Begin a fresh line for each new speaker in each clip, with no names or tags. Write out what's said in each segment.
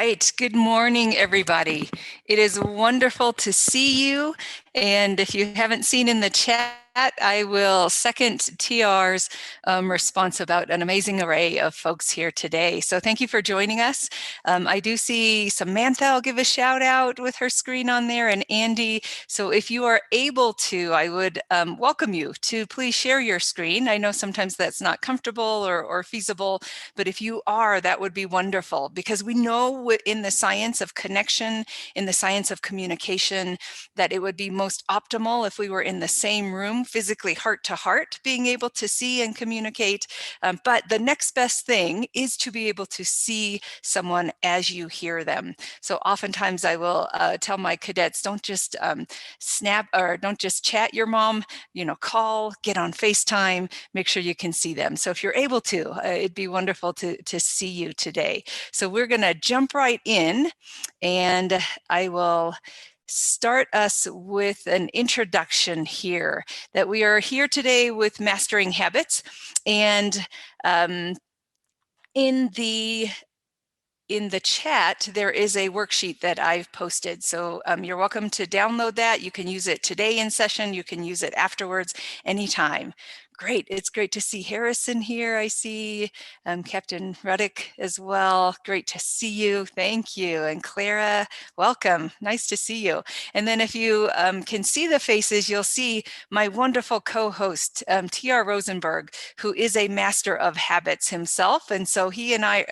right. Good morning, everybody. It is wonderful to see you. And if you haven't seen in the chat, I will second TR's response about an amazing array of folks here today. So thank you for joining us. I do see Samantha, I'll give a shout out with her screen on there, and Andy. So if you are able to, I would welcome you to please share your screen. I know sometimes that's not comfortable or feasible, but if you are, that would be wonderful, because we know in the science of connection, in the science of communication, that it would be most optimal if we were in the same room, physically heart to heart, being able to see and communicate. But the next best thing is to be able to see someone as you hear them. So oftentimes I will tell my cadets, don't just snap or don't just chat your mom, call, get on FaceTime, make sure you can see them. So if you're able to, it'd be wonderful to see you today. So we're going to jump right in, and I will start us with an introduction here, that we are here today with Mastering Habits. And in the chat, there is a worksheet that I've posted. So you're welcome to download that. You can use it today in session. You can use it afterwards, anytime. Great. It's great to see Harrison here. I see Captain Ruddick as well. Great to see you. Thank you. And Clara, welcome. Nice to see you. And then if you can see the faces, you'll see my wonderful co-host, TR Rosenberg, who is a master of habits himself. And so he and I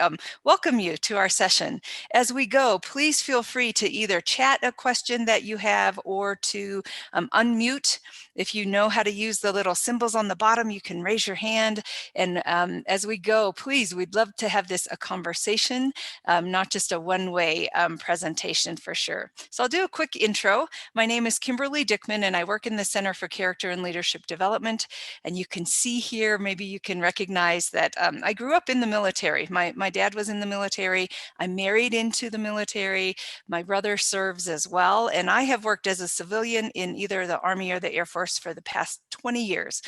welcome you to our session. As we go, please feel free to either chat a question that you have or to unmute. If you know how to use the little symbols on the bottom, you can raise your hand. And as we go, please, we'd love to have this a conversation, not just a one-way presentation for sure. So I'll do a quick intro. My name is Kimberly Dickman, and I work in the Center for Character and Leadership Development. And you can see here, maybe you can recognize that I grew up in the military. My dad was in the military. I married into the military. My brother serves as well. And I have worked as a civilian in either the Army or the Air Force for the past 20 years.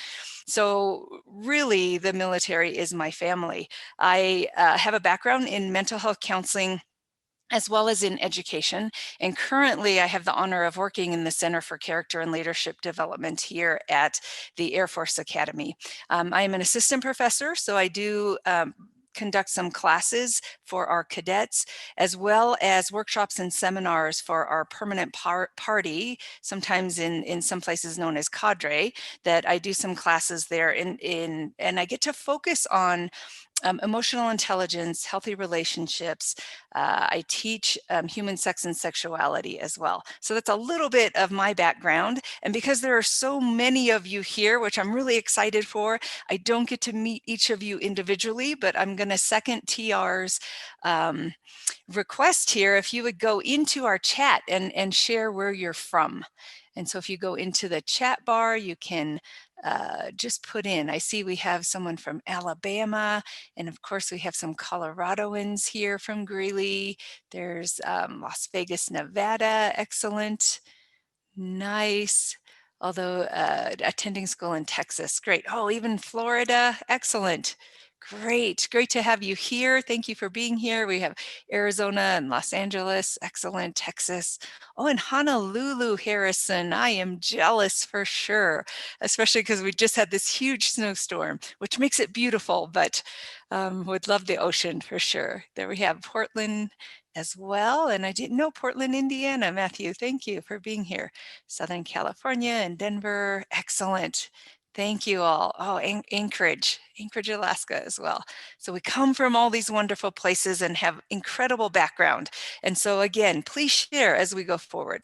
So really, the military is my family. I have a background in mental health counseling as well as in education. And currently I have the honor of working in the Center for Character and Leadership Development here at the Air Force Academy. I am an assistant professor, so I do conduct some classes for our cadets, as well as workshops and seminars for our permanent party, sometimes in some places known as cadre, that I do some classes there and I get to focus on emotional intelligence, healthy relationships. I teach human sex and sexuality as well. So that's a little bit of my background. And because there are so many of you here, which I'm really excited for, I don't get to meet each of you individually, but I'm going to second TR's request here. If you would go into our chat and share where you're from. And so if you go into the chat bar, you can just put in, I see we have someone from Alabama, and of course we have some Coloradoans here from Greeley. There's Las Vegas, Nevada, excellent, nice. Although attending school in Texas, great. Oh, even Florida, excellent. Great to have you here. Thank you for being here. We have Arizona and Los Angeles, excellent, Texas. Oh, and Honolulu, Harrison. I am jealous for sure, especially because we just had this huge snowstorm, which makes it beautiful, but would love the ocean for sure. There we have Portland as well. And I didn't know Portland, Indiana, Matthew. Thank you for being here. Southern California and Denver, excellent. Thank you all. Oh, Anchorage, Alaska as well. So we come from all these wonderful places and have incredible background. And so again, please share as we go forward.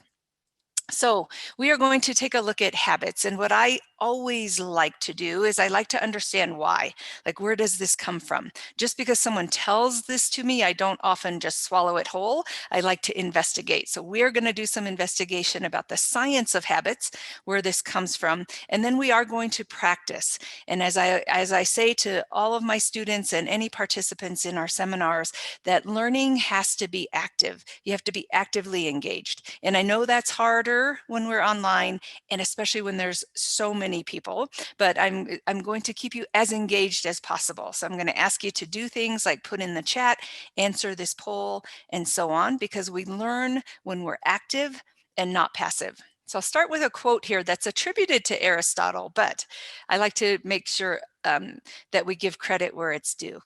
So we are going to take a look at habits, and what I always like to do is I like to understand why. Like, where does this come from? Just because someone tells this to me, I don't often just swallow it whole. I like to investigate. So we're going to do some investigation about the science of habits, where this comes from, and then we are going to practice. And as I say to all of my students and any participants in our seminars, that learning has to be active. You have to be actively engaged. And I know that's harder when we're online, and especially when there's so many many people, but I'm going to keep you as engaged as possible. So I'm going to ask you to do things like put in the chat, answer this poll, and so on, because we learn when we're active and not passive. So I'll start with a quote here that's attributed to Aristotle, but I like to make sure that we give credit where it's due.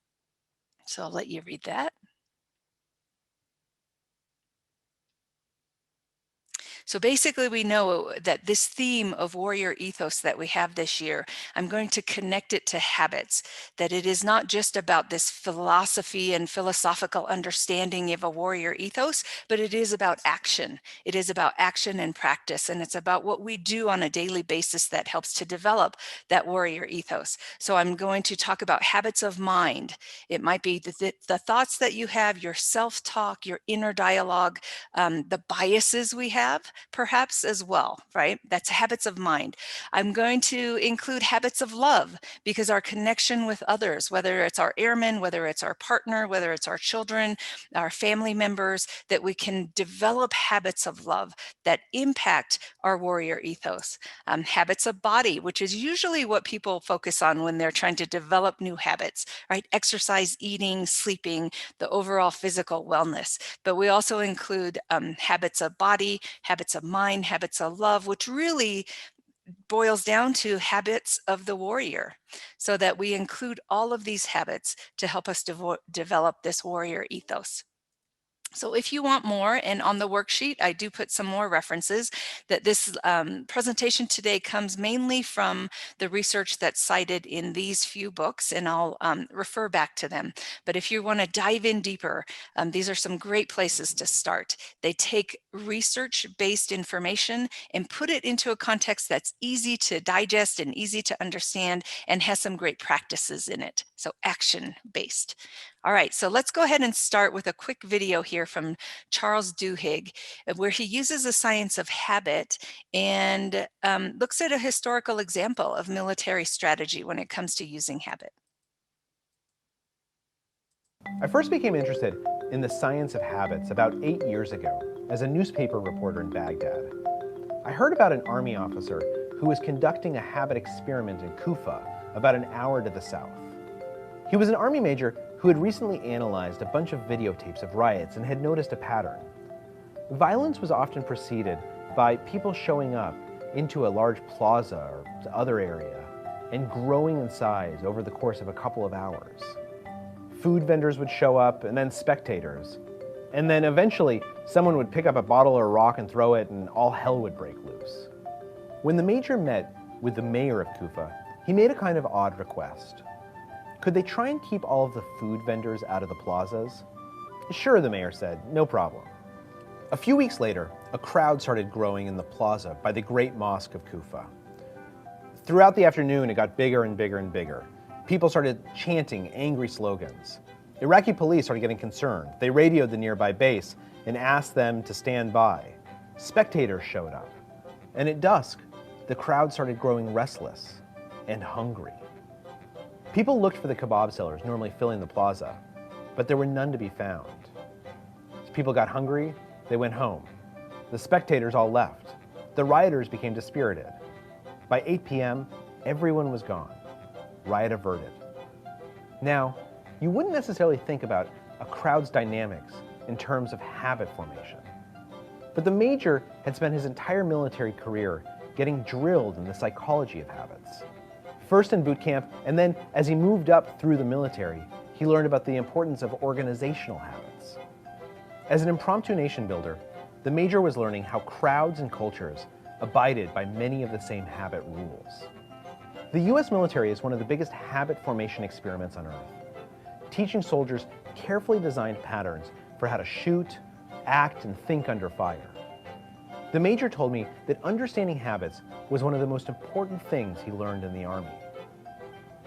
So I'll let you read that. So basically, we know that this theme of warrior ethos that we have this year, I'm going to connect it to habits, that it is not just about this philosophy and philosophical understanding of a warrior ethos, but it is about action. It is about action and practice, and it's about what we do on a daily basis that helps to develop that warrior ethos. So I'm going to talk about habits of mind. It might be the thoughts that you have, your self-talk, your inner dialogue, the biases we have, perhaps as well, right? That's habits of mind. I'm going to include habits of love, because our connection with others, whether it's our airmen, whether it's our partner, whether it's our children, our family members, that we can develop habits of love that impact our warrior ethos. Habits of body, which is usually what people focus on when they're trying to develop new habits, right? Exercise, eating, sleeping, the overall physical wellness. But we also include habits of body, habits of mind, habits of love, which really boils down to habits of the warrior, so that we include all of these habits to help us develop this warrior ethos. So if you want more, and on the worksheet, I do put some more references, that this presentation today comes mainly from the research that's cited in these few books, and I'll refer back to them. But if you want to dive in deeper, these are some great places to start. They take research-based information and put it into a context that's easy to digest and easy to understand, and has some great practices in it. So action-based. All right, so let's go ahead and start with a quick video here from Charles Duhigg, where he uses the science of habit and looks at a historical example of military strategy when it comes to using habit.
I first became interested in the science of habits about 8 years ago as a newspaper reporter in Baghdad. I heard about an army officer who was conducting a habit experiment in Kufa, about an hour to the south. He was an army major who had recently analyzed a bunch of videotapes of riots and had noticed a pattern. Violence was often preceded by people showing up into a large plaza or other area and growing in size over the course of a couple of hours. Food vendors would show up, and then spectators. And then eventually, someone would pick up a bottle or a rock and throw it, and all hell would break loose. When the major met with the mayor of Kufa, he made a kind of odd request. Could they try and keep all of the food vendors out of the plazas? Sure, the mayor said, no problem. A few weeks later, a crowd started growing in the plaza by the Great Mosque of Kufa. Throughout the afternoon, it got bigger and bigger and bigger. People started chanting angry slogans. Iraqi police started getting concerned. They radioed the nearby base and asked them to stand by. Spectators showed up. And at dusk, the crowd started growing restless and hungry. People looked for the kebab sellers normally filling the plaza, but there were none to be found. As people got hungry, they went home. The spectators all left. The rioters became dispirited. By 8 p.m., everyone was gone. Riot averted. Now, you wouldn't necessarily think about a crowd's dynamics in terms of habit formation. But the major had spent his entire military career getting drilled in the psychology of habits. First in boot camp, and then as he moved up through the military, he learned about the importance of organizational habits. As an impromptu nation builder, the major was learning how crowds and cultures abided by many of the same habit rules. The US military is one of the biggest habit formation experiments on Earth, teaching soldiers carefully designed patterns for how to shoot, act, and think under fire. The major told me that understanding habits was one of the most important things he learned in the Army.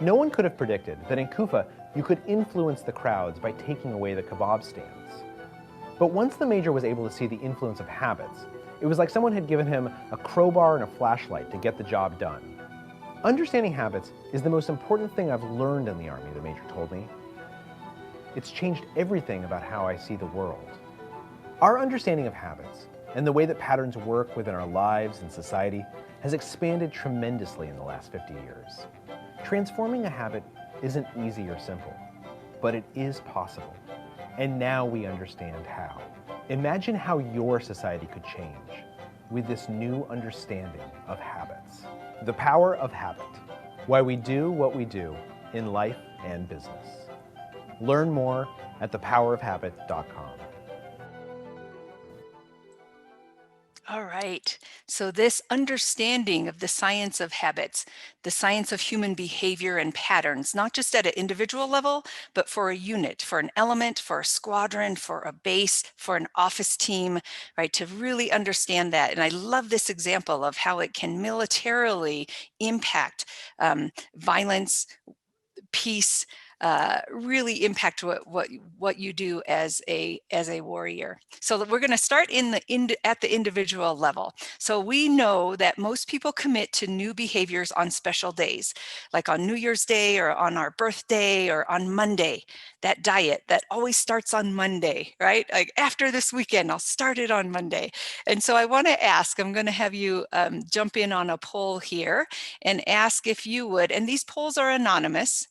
No one could have predicted that in Kufa you could influence the crowds by taking away the kebab stands. But once the major was able to see the influence of habits, it was like someone had given him a crowbar and a flashlight to get the job done. Understanding habits is the most important thing I've learned in the Army, the major told me. It's changed everything about how I see the world. Our understanding of habits and the way that patterns work within our lives and society has expanded tremendously in the last 50 years. Transforming a habit isn't easy or simple, but it is possible. And now we understand how. Imagine how your society could change with this new understanding of habits. The power of habit. Why we do what we do in life and business. Learn more at thepowerofhabit.com.
All right. So this understanding of the science of habits, the science of human behavior and patterns, not just at an individual level, but for a unit, for an element, for a squadron, for a base, for an office team, right? To really understand that. And I love this example of how it can militarily impact violence, peace, really impact what you do as a warrior. So we're going to start at the individual level. So we know that most people commit to new behaviors on special days, like on New Year's Day or on our birthday or on Monday. That diet that always starts on Monday, right? Like after this weekend, I'll start it on Monday. And so I want to ask, I'm going to have you jump in on a poll here and ask if you would, and these polls are anonymous.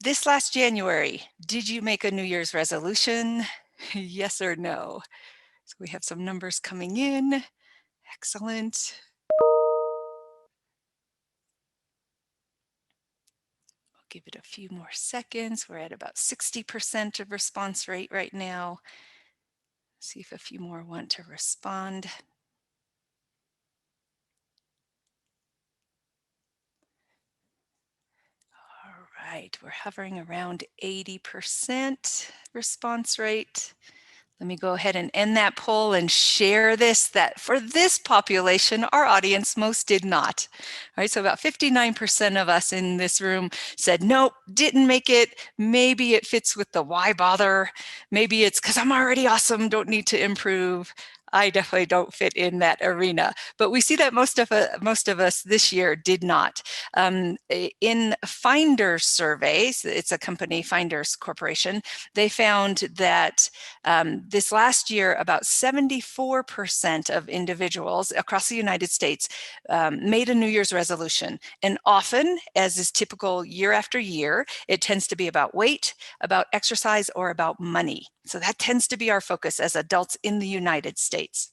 This last January, did you make a New Year's resolution? Yes or no? So we have some numbers coming in. Excellent. I'll give it a few more seconds. We're at about 60% of response rate right now. See if a few more want to respond. All right, we're hovering around 80% response rate. Let me go ahead and end that poll and share this, that for this population, our audience, most did not. All right, so about 59% of us in this room said, nope, didn't make it. Maybe it fits with the why bother. Maybe it's because I'm already awesome, don't need to improve. I definitely don't fit in that arena. But we see that most of us this year did not. In Finders surveys, it's a company, Finders Corporation, they found that this last year, about 74% of individuals across the United States made a New Year's resolution. And often, as is typical year after year, it tends to be about weight, about exercise, or about money. So that tends to be our focus as adults in the United States.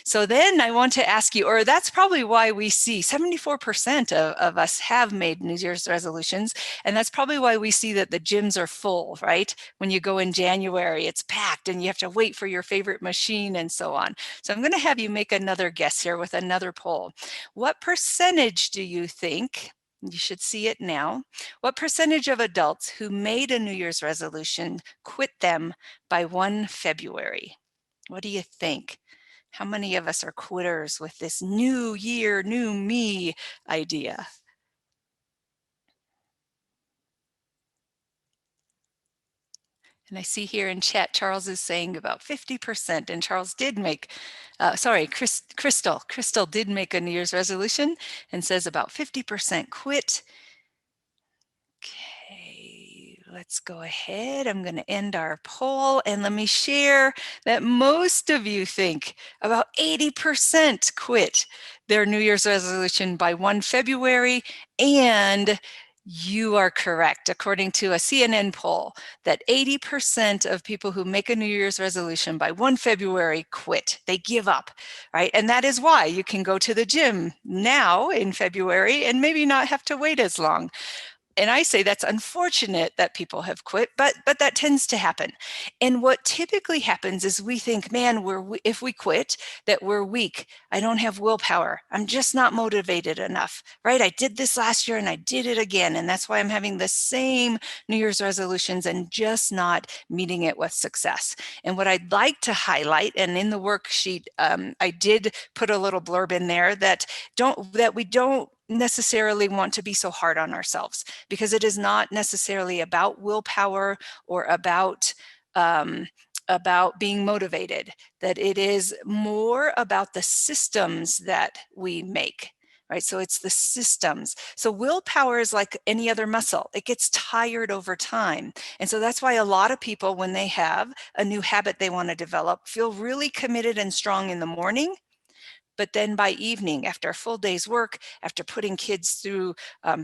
So then I want to ask you, or that's probably why we see 74% of us have made New Year's resolutions. And that's probably why we see that the gyms are full, right? When you go in January, it's packed and you have to wait for your favorite machine and so on. So I'm going to have you make another guess here with another poll. What percentage do you think, you should see it now, what percentage of adults who made a New Year's resolution quit them by 1 February? What do you think? How many of us are quitters with this new year, new me idea? And I see here in chat, Charles is saying about 50%, and Charles did make, Crystal did make a New Year's resolution and says about 50% quit. Okay, let's go ahead. I'm going to end our poll and let me share that most of you think about 80% quit their New Year's resolution by 1 February, and you are correct. According to a CNN poll, that 80% of people who make a New Year's resolution by 1 February quit. They give up, right? And that is why you can go to the gym now in February and maybe not have to wait as long. And I say that's unfortunate that people have quit, but that tends to happen. And what typically happens is we think, man, if we quit, that we're weak. I don't have willpower. I'm just not motivated enough, right? I did this last year and I did it again. And that's why I'm having the same New Year's resolutions and just not meeting it with success. And what I'd like to highlight, and in the worksheet, I did put a little blurb in there that we don't necessarily want to be so hard on ourselves, because it is not necessarily about willpower or about being motivated, that it is more about the systems that we make. Right, so it's the systems. So willpower is like any other muscle. It gets tired over time. And so that's why a lot of people, when they have a new habit they want to develop, feel really committed and strong in the morning, But then by evening, after a full day's work, after putting kids through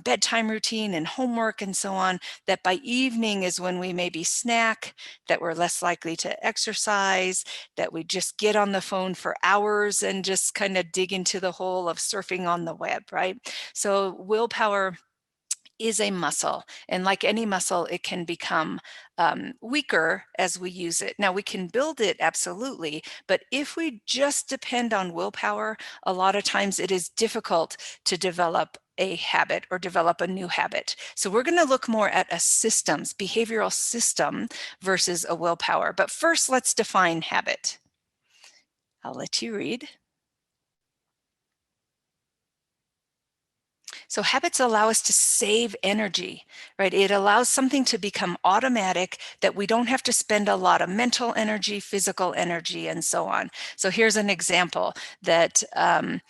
bedtime routine and homework and so on, that by evening is when we maybe snack, that we're less likely to exercise, that we just get on the phone for hours and just kind of dig into the hole of surfing on the web, right? So willpower is a muscle, and like any muscle, it can become weaker as we use it. Now, we can build it, absolutely, but if we just depend on willpower, a lot of times it is difficult to develop a habit or develop a new habit. So we're going to look more at a systems, behavioral system versus a willpower. But first, let's define habit. I'll let you read. So habits allow us to save energy, right? It allows something to become automatic that we don't have to spend a lot of mental energy, physical energy, and so on. So here's an example that um,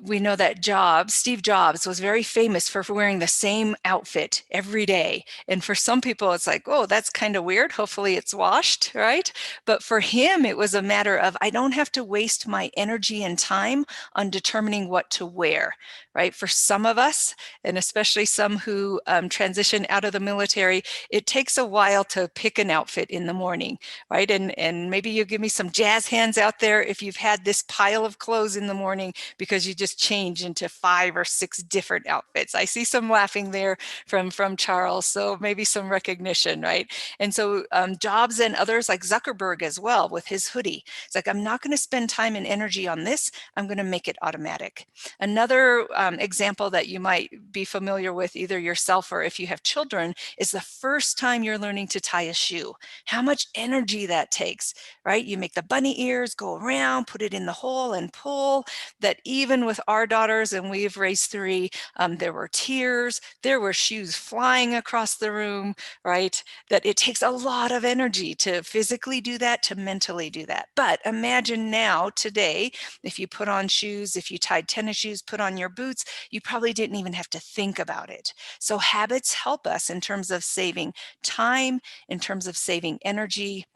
we know that Steve Jobs was very famous for wearing the same outfit every day. And for some people, it's like, oh, that's kind of weird. Hopefully it's washed, right? But for him, it was a matter of, I don't have to waste my energy and time on determining what to wear, right? For some of us, and especially some who transition out of the military, it takes a while to pick an outfit in the morning, right? And maybe you give me some jazz hands out there if you've had this pile of clothes in the morning because you just change into 5 or 6 different outfits. I see some laughing there from Charles, so maybe some recognition, right? And so Jobs and others like Zuckerberg as well with his hoodie. It's like, I'm not going to spend time and energy on this. I'm going to make it automatic. Another example that you might be familiar with, either yourself or if you have children, is the first time you're learning to tie a shoe. How much energy that takes, right? You make the bunny ears go around, put it in the hole and pull. That even with our daughters, and we've raised 3, there were tears, there were shoes flying across the room, right? That it takes a lot of energy to physically do that, to mentally do that. But imagine now, today, if you put on shoes, if you tied tennis shoes, put on your boots, you probably didn't even have to think about it. So habits help us in terms of saving time, in terms of saving energy,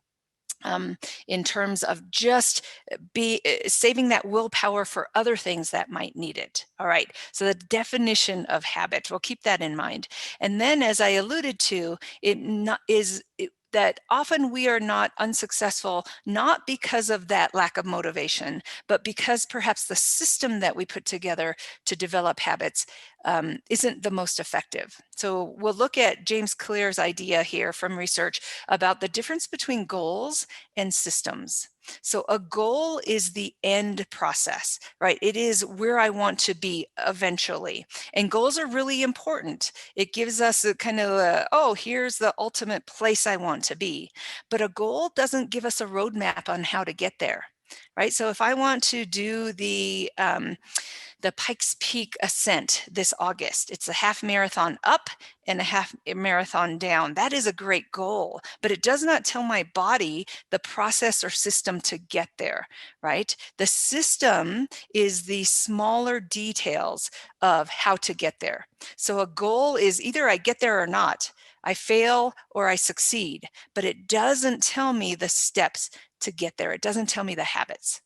in terms of just saving that willpower for other things that might need it. All right, so the definition of habit, we'll keep that in mind. And then, as I alluded to, that often we are not unsuccessful, not because of that lack of motivation, but because perhaps the system that we put together to develop habits isn't the most effective. So we'll look at James Clear's idea here from research about the difference between goals and systems. So a goal is the end process, right? It is where I want to be eventually. And goals are really important. It gives us a kind of, oh, here's the ultimate place I want to be. But a goal doesn't give us a roadmap on how to get there, right? So if I want to do the Pikes Peak ascent this August. It's a half marathon up and a half marathon down. That is a great goal, but it does not tell my body the process or system to get there, right? The system is the smaller details of how to get there. So a goal is either I get there or not. I fail or I succeed, but it doesn't tell me the steps to get there. It doesn't tell me the habits.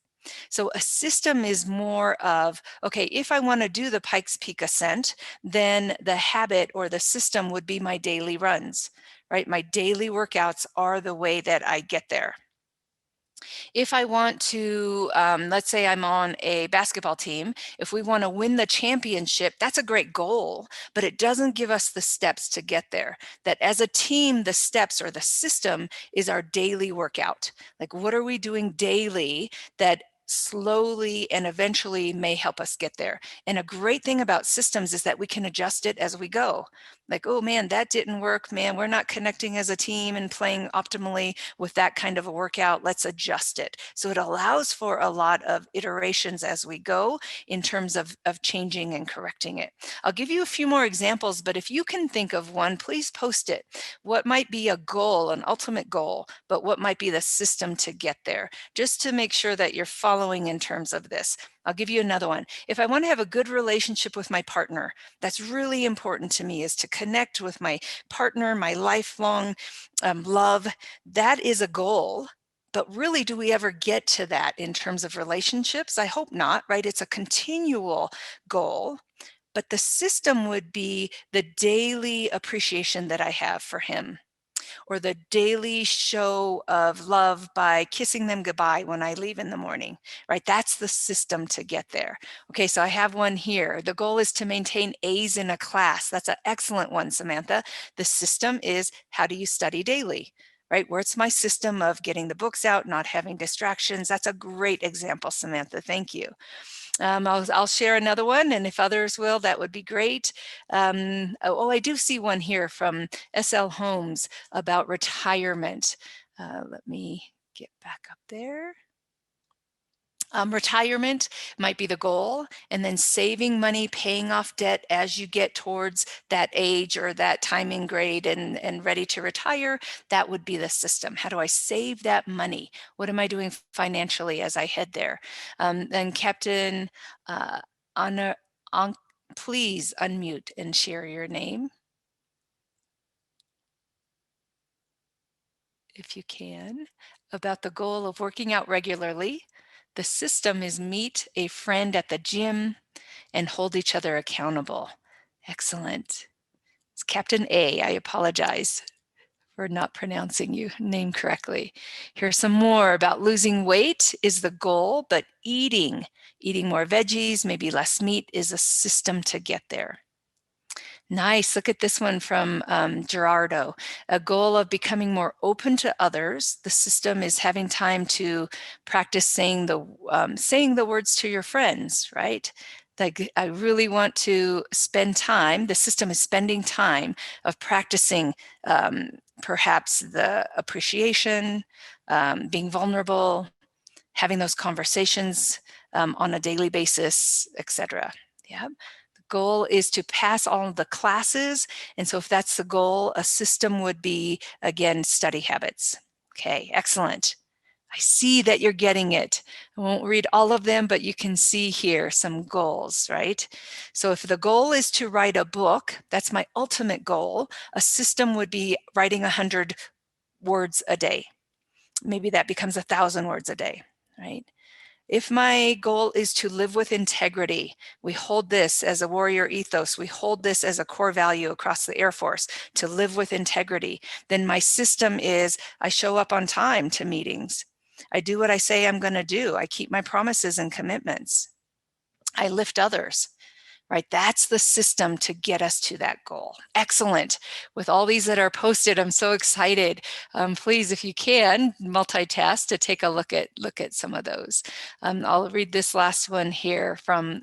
So a system is more of, okay, if I want to do the Pikes Peak ascent, then the habit or the system would be my daily runs, right? My daily workouts are the way that I get there. If I want to, let's say I'm on a basketball team, if we want to win the championship, that's a great goal, but it doesn't give us the steps to get there. That as a team, the steps or the system is our daily workout. Like, what are we doing daily that slowly and eventually may help us get there? And a great thing about systems is that we can adjust it as we go. Like, oh man, that didn't work. Man, we're not connecting as a team and playing optimally with that kind of a workout. Let's adjust it. So it allows for a lot of iterations as we go in terms of changing and correcting it. I'll give you a few more examples, but if you can think of one, please post it. What might be a goal, an ultimate goal, but what might be the system to get there, just to make sure that you're following in terms of this. I'll give you another one. If I want to have a good relationship with my partner, that's really important to me, is to connect with my partner, my lifelong love. That is a goal, But really, do we ever get to that in terms of relationships? I hope not, right? It's a continual goal. But the system would be the daily appreciation that I have for him, or the daily show of love by kissing them goodbye when I leave in the morning, right? That's the system to get there. Okay, so I have one here. The goal is to maintain A's in a class. That's an excellent one, Samantha. The system is, how do you study daily? Right? Where's my system of getting the books out, not having distractions? That's a great example, Samantha. Thank you. I'll share another one, and if others will, that would be great. I do see one here from SL Holmes about retirement. Let me get back up there. Retirement might be the goal, and then saving money, paying off debt as you get towards that age or that timing grade and ready to retire. That would be the system. How do I save that money? What am I doing financially as I head there? Then Captain Honor, please unmute and share your name if you can. About the goal of working out regularly. The system is meet a friend at the gym and hold each other accountable. Excellent. It's Captain A. I apologize for not pronouncing your name correctly. Here's some more about losing weight is the goal, but eating more veggies, maybe less meat is a system to get there. Nice. Look at this one from Gerardo. A goal of becoming more open to others. The system is having time to practice saying the words to your friends, right? Like, I really want to spend time. The system is spending time of practicing perhaps the appreciation, being vulnerable, having those conversations on a daily basis, etc. Yeah. Goal is to pass all of the classes. And so if that's the goal, a system would be, again, study habits. Okay, excellent. I see that you're getting it. I won't read all of them, but you can see here some goals, right? So if the goal is to write a book, that's my ultimate goal, a system would be writing 100 words a day. Maybe that becomes 1,000 words a day, right? If my goal is to live with integrity, we hold this as a warrior ethos, we hold this as a core value across the Air Force, to live with integrity, then my system is I show up on time to meetings. I do what I say I'm going to do. I keep my promises and commitments. I lift others. Right? That's the system to get us to that goal. Excellent. With all these that are posted, I'm so excited. Please, if you can, multitask to take a look at some of those. I'll read this last one here from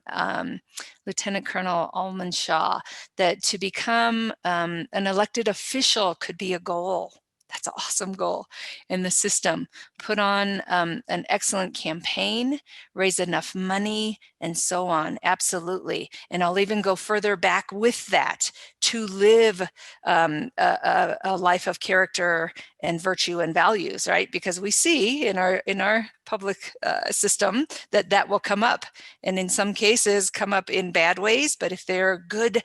Lieutenant Colonel Alman Shah, that to become an elected official could be a goal. That's an awesome goal in the system. Put on an excellent campaign, raise enough money, and so on. Absolutely. And I'll even go further back with that to live a life of character and virtue and values, right? Because we see in our public system that will come up, and in some cases come up in bad ways. But if there's a good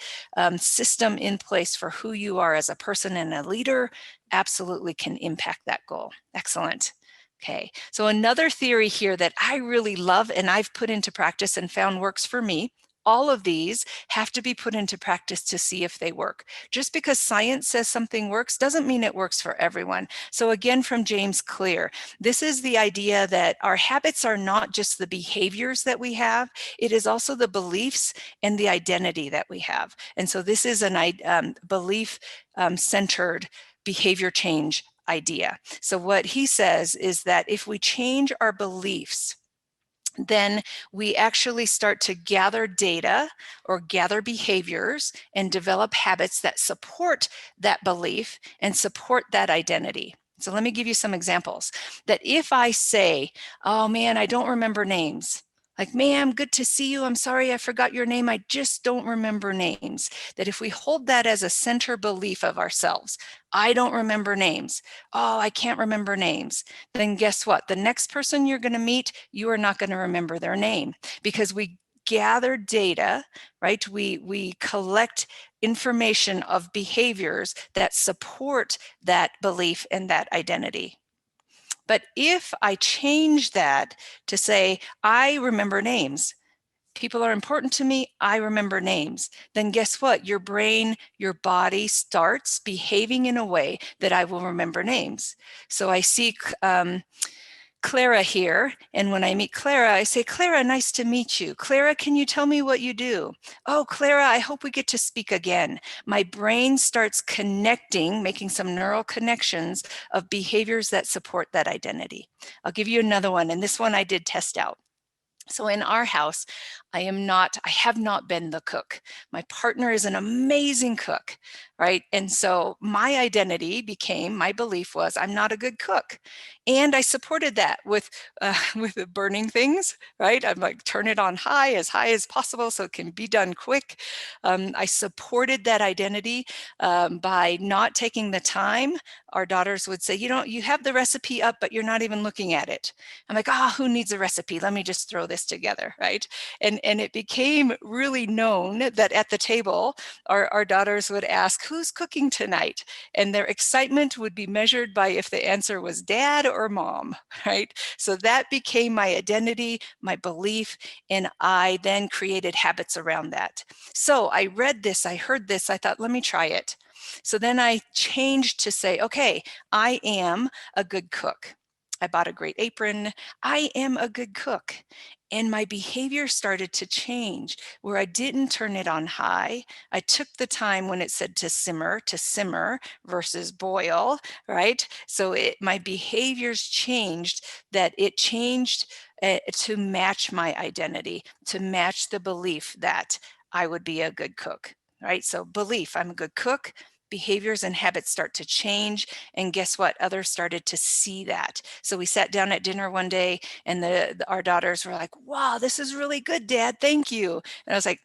system in place for who you are as a person and a leader, absolutely can impact that goal. Excellent. Okay, so another theory here that I really love and I've put into practice and found works for me. All of these have to be put into practice to see if they work. Just because science says something works doesn't mean it works for everyone. So again, from James Clear, this is the idea that our habits are not just the behaviors that we have, it is also the beliefs and the identity that we have. And so this is an belief-centered behavior change idea. So what he says is that if we change our beliefs, then we actually start to gather data or gather behaviors and develop habits that support that belief and support that identity. So let me give you some examples. That if I say, oh man, I don't remember names, like, ma'am, good to see you. I'm sorry I forgot your name. I just don't remember names. That if we hold that as a center belief of ourselves, I don't remember names. Oh, I can't remember names. Then guess what? The next person you're going to meet, you are not going to remember their name, because we gather data, right? We collect information of behaviors that support that belief and that identity. But if I change that to say, I remember names, people are important to me, I remember names, then guess what? Your brain, your body starts behaving in a way that I will remember names. So I see Clara here, and when I meet Clara, I say, Clara, nice to meet you. Clara, can you tell me what you do? Oh, Clara, I hope we get to speak again. My brain starts connecting, making some neural connections of behaviors that support that identity. I'll give you another one, and this one I did test out. So in our house, I have not been the cook. My partner is an amazing cook, right? And so my identity became, my belief was, I'm not a good cook. And I supported that with with the burning things, right? I'm like, turn it on high as possible so it can be done quick. I supported that identity by not taking the time. Our daughters would say, you have the recipe up, but you're not even looking at it. I'm like, who needs a recipe? Let me just throw this together, right? And it became really known that at the table, our daughters would ask, who's cooking tonight? And their excitement would be measured by if the answer was dad or mom, right? So that became my identity, my belief, and I then created habits around that. So I read this, I heard this, I thought, let me try it. So then I changed to say, okay, I am a good cook. I bought a great apron. I am a good cook. And my behavior started to change where I didn't turn it on high. I took the time when it said to simmer versus boil, right? So my behaviors changed, that it changed to match my identity, to match the belief that I would be a good cook, right? So belief, I'm a good cook. Behaviors and habits start to change. And guess what? Others started to see that. So we sat down at dinner one day and our daughters were like, wow, this is really good, Dad. Thank you. And I was like,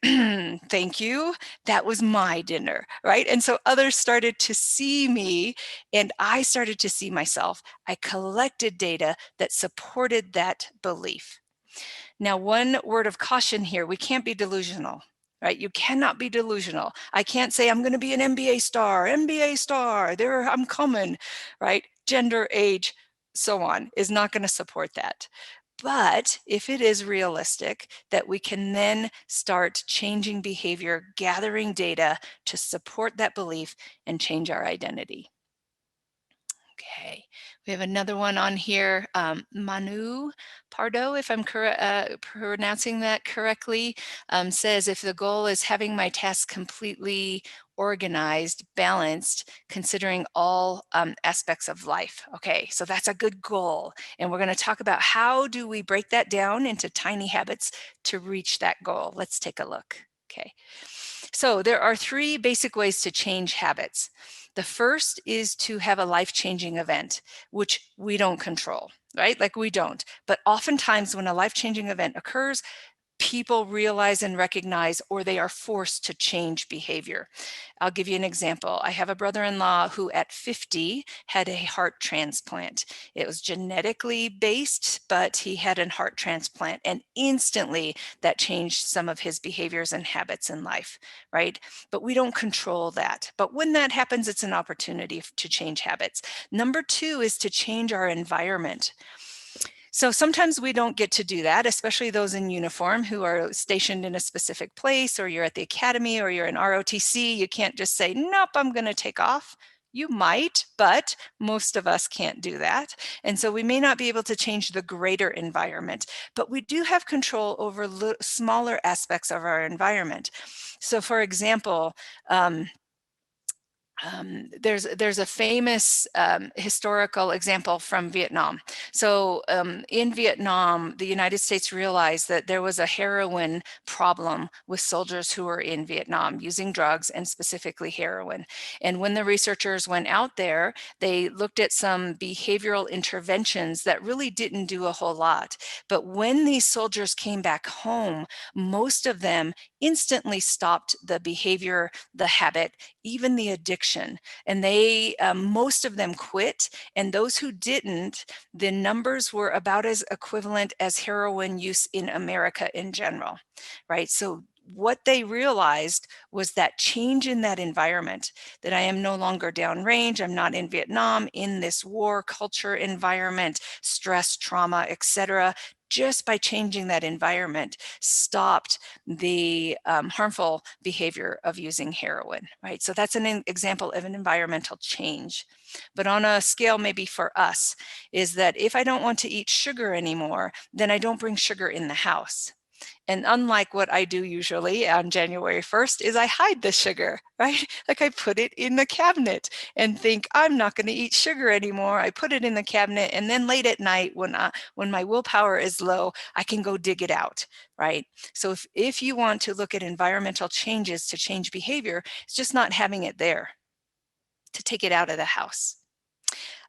thank you. That was my dinner, right? And so others started to see me and I started to see myself. I collected data that supported that belief. Now, one word of caution here, we can't be delusional, right? You cannot be delusional. I can't say I'm going to be an MBA star, there I'm coming, right? Gender, age, so on is not going to support that. But if it is realistic that we can then start changing behavior, gathering data to support that belief and change our identity. Okay, we have another one on here. Manu Pardo, if I'm pronouncing that correctly, says if the goal is having my tasks completely organized, balanced, considering all aspects of life. Okay, so that's a good goal. And we're going to talk about how do we break that down into tiny habits to reach that goal. Let's take a look. Okay, so there are 3 basic ways to change habits. The first is to have a life-changing event, which we don't control, right? Like we don't. But oftentimes when a life-changing event occurs, people realize and recognize, or they are forced to change behavior. I'll give you an example. I have a brother-in-law who at 50 had a heart transplant. It was genetically based, but he had a heart transplant, and instantly that changed some of his behaviors and habits in life, right? But we don't control that. But when that happens, it's an opportunity to change habits. Number 2 is to change our environment. So sometimes we don't get to do that, especially those in uniform who are stationed in a specific place, or you're at the academy, or you're in ROTC. You can't just say, nope, I'm going to take off. You might, but most of us can't do that. And so we may not be able to change the greater environment, but we do have control over smaller aspects of our environment. So for example, there's a famous historical example from Vietnam. So in Vietnam, the United States realized that there was a heroin problem with soldiers who were in Vietnam using drugs and specifically heroin. And when the researchers went out there, they looked at some behavioral interventions that really didn't do a whole lot. But when these soldiers came back home, most of them instantly stopped the behavior, the habit, even the addiction. And they, most of them quit. And those who didn't, the numbers were about as equivalent as heroin use in America in general, right? So what they realized was that change in that environment, that I am no longer downrange, I'm not in Vietnam, in this war culture environment, stress, trauma, etc., just by changing that environment, stopped the harmful behavior of using heroin, right? So that's an example of an environmental change. But on a scale maybe for us, is that if I don't want to eat sugar anymore, then I don't bring sugar in the house. And unlike what I do usually on January 1st is I hide the sugar, right? Like I put it in the cabinet and think I'm not going to eat sugar anymore. I put it in the cabinet, and then late at night when my willpower is low, I can go dig it out, right? So if you want to look at environmental changes to change behavior, it's just not having it there, to take it out of the house.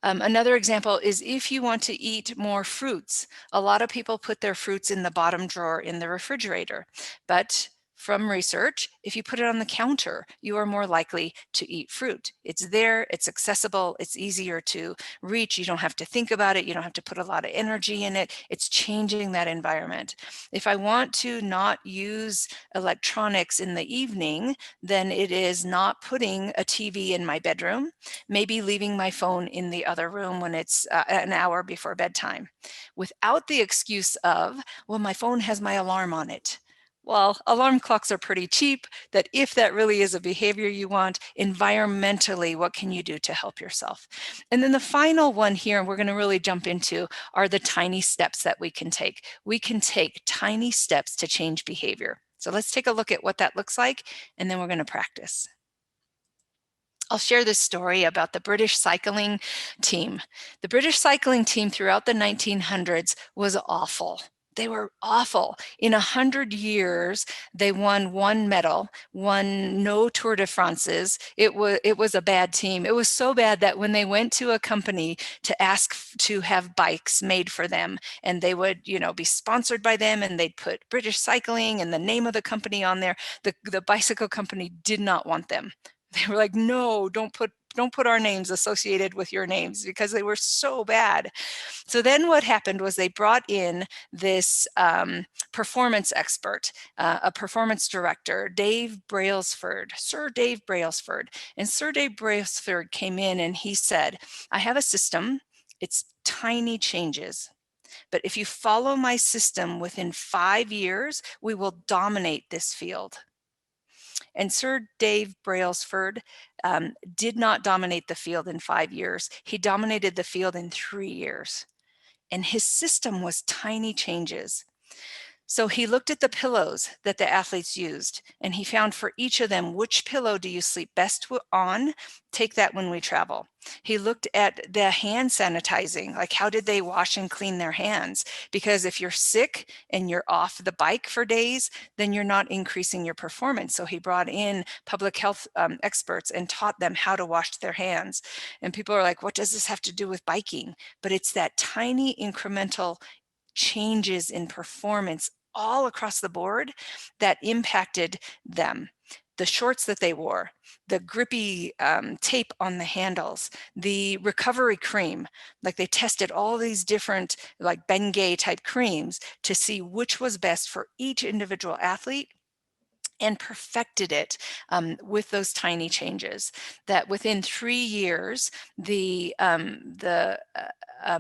Another example is if you want to eat more fruits. A lot of people put their fruits in the bottom drawer in the refrigerator, but from research, if you put it on the counter, you are more likely to eat fruit. It's there, it's accessible, it's easier to reach. You don't have to think about it. You don't have to put a lot of energy in it. It's changing that environment. If I want to not use electronics in the evening, then it is not putting a TV in my bedroom, maybe leaving my phone in the other room when it's an hour before bedtime, without the excuse of, well, my phone has my alarm on it. Well, alarm clocks are pretty cheap, that if that really is a behavior you want, environmentally, what can you do to help yourself? And then the final one here, and we're going to really jump into, are the tiny steps that we can take. We can take tiny steps to change behavior. So let's take a look at what that looks like, and then we're going to practice. I'll share this story about the British cycling team. The British cycling team throughout the 1900s was awful. They were awful. In 100 years, they won one medal, won no Tour de France's. It was a bad team. It was so bad that when they went to a company to ask to have bikes made for them, and they would, be sponsored by them, and they'd put British Cycling and the name of the company on there, the bicycle company did not want them. They were like, no, don't put our names associated with your names, because they were so bad. So then what happened was they brought in this performance expert, a performance director, Dave Brailsford, Sir Dave Brailsford. And Sir Dave Brailsford came in and he said, I have a system. It's tiny changes. But if you follow my system, within 5 years, we will dominate this field. And Sir Dave Brailsford did not dominate the field in 5 years. He dominated the field in 3 years. And his system was tiny changes. So he looked at the pillows that the athletes used, and he found for each of them, which pillow do you sleep best on? Take that when we travel. He looked at the hand sanitizing, like how did they wash and clean their hands? Because if you're sick and you're off the bike for days, then you're not increasing your performance. So he brought in public health experts and taught them how to wash their hands. And people are like, what does this have to do with biking? But it's that tiny incremental changes in performance all across the board that impacted them. The shorts that they wore, the grippy tape on the handles, the recovery cream, like they tested all these different like Bengay type creams to see which was best for each individual athlete, and perfected it with those tiny changes. That within 3 years, the